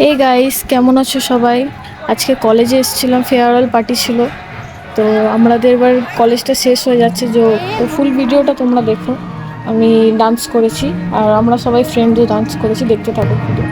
Hey guys, কেমন আছো সবাই? আজকে কলেজে এসেছিলাম, ফেয়ারওয়েল পার্টি ছিল। তো আমাদের এবার কলেজটা শেষ হয়ে যাচ্ছে, তো ফুল ভিডিওটা তোমরা দেখো। আমি ডান্স করেছি, আর আমরা সবাই ফ্রেন্ডও ডান্স করেছি, দেখতে থাকো ভিডিও।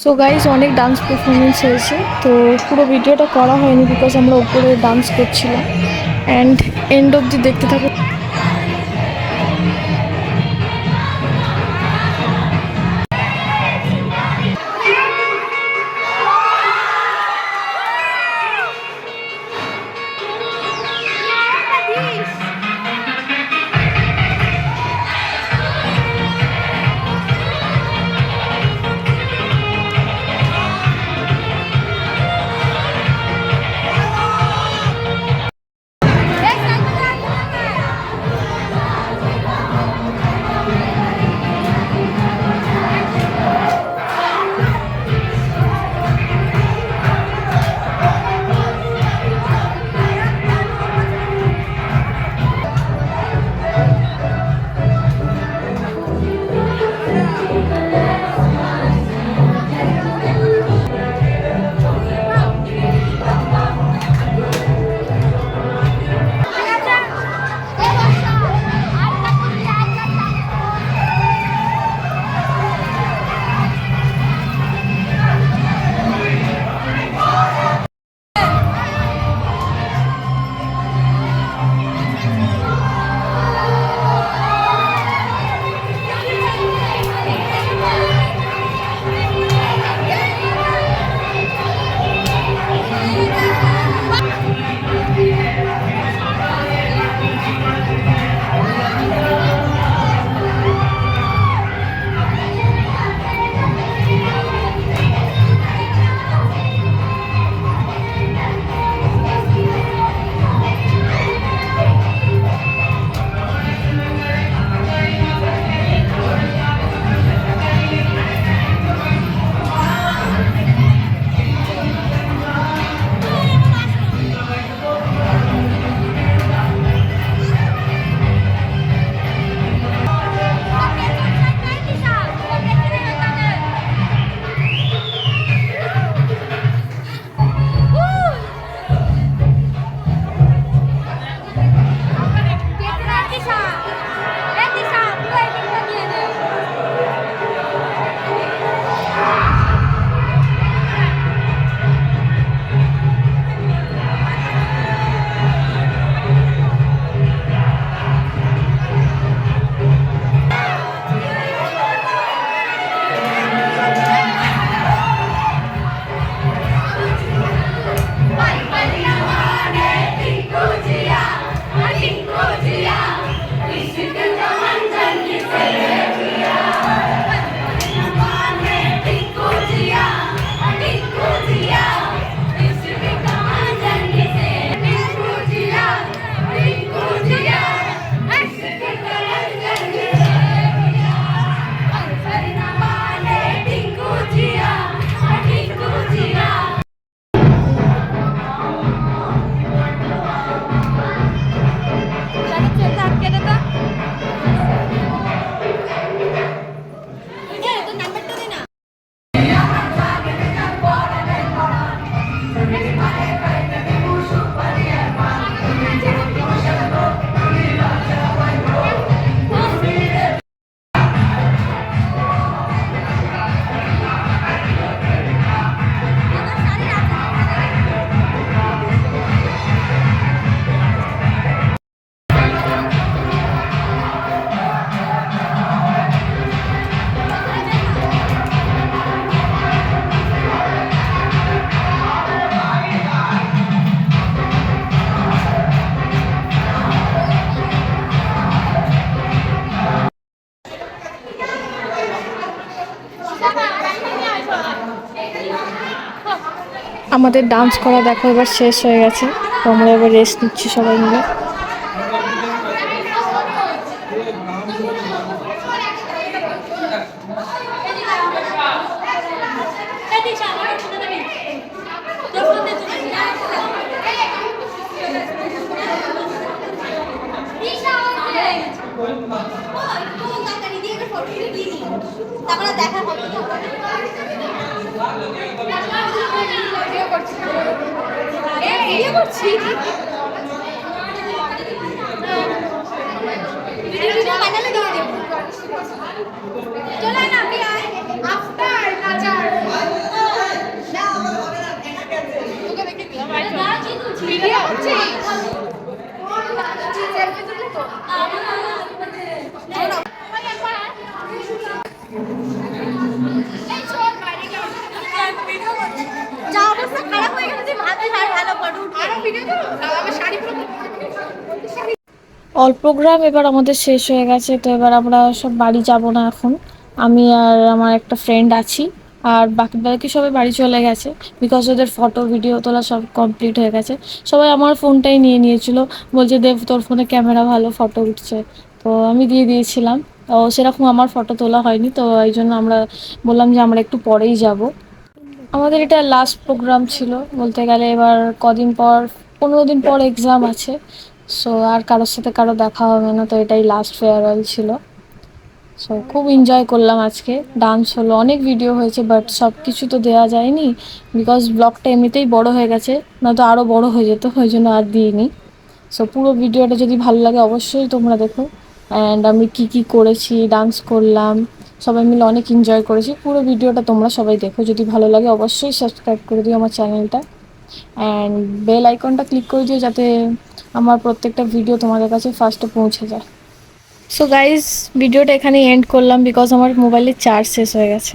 সো গাইজ, অনেক ডান্স পারফরমেন্স হয়েছে। তো পুরো ভিডিওটা করা হয়নি বিকজ আমরা উপরে ডান্স করছিলাম। অ্যান্ড এন্ড অবধি দেখতে থাকো। আমাদের ডান্স করা দেখো এবার শেষ হয়ে গেছে, তো আমরা এবার রেস্ট নিচ্ছি সবাই মিলে। দেখা হবে করছি যা অবস্থা খারাপ হয়ে গেছে ভাবছি আর ভালো করে আরো ভিডিও তো আমার শাড়ি পুরো অল প্রোগ্রাম এবার আমাদের শেষ হয়ে গেছে, তো এবার আমরা সব বাড়ি যাব না এখন। আমি আর আমার একটা ফ্রেন্ড আছি, আর বাকি বাকি সবাই বাড়ি চলে গেছে বিকজ ওদের ফটো ভিডিও তোলা সব কমপ্লিট হয়ে গেছে। সবাই আমার ফোনটাই নিয়ে নিয়েছিল, বলছে দেব তোর ফোনে ক্যামেরা ভালো, ফটো উঠছে। তো আমি দিয়ে দিয়েছিলাম। তো সেরকম আমার ফটো তোলা হয়নি, তো এই জন্য আমরা বললাম যে আমরা একটু পরেই যাব। আমাদের এটা লাস্ট প্রোগ্রাম ছিল বলতে গেলে। এবার কদিন পর, 15 দিন পর এক্সাম আছে। সো আর কারোর সাথে কারো দেখা হবে না, তো এটাই লাস্ট ফেয়ারওয়েল ছিল। সো খুব এনজয় করলাম আজকে। ডান্স হলো, অনেক ভিডিও হয়েছে, বাট সব কিছু তো দেওয়া যায়নি বিকজ ব্লগটা এমনিতেই বড় হয়ে গেছে, না তো আরও বড় হয়ে যেত, ওই জন্য আর দিইনি। সো পুরো ভিডিওটা যদি ভালো লাগে অবশ্যই তোমরা দেখো। অ্যান্ড আমি কি কি করেছি, ডান্স করলাম, সবাই মিলে অনেক এনজয় করেছি। পুরো ভিডিওটা তোমরা সবাই দেখো, যদি ভালো লাগে অবশ্যই সাবস্ক্রাইব করে দিও আমার চ্যানেলটা, অ্যান্ড বেল আইকনটা ক্লিক করে দিও যাতে আমার প্রত্যেকটা ভিডিও তোমাদের কাছে ফার্স্টে পৌঁছে যায়। সো গাইজ, ভিডিওটা এখানে এন্ড করলাম বিকজ আমার মোবাইলের চার্জ শেষ হয়ে গেছে।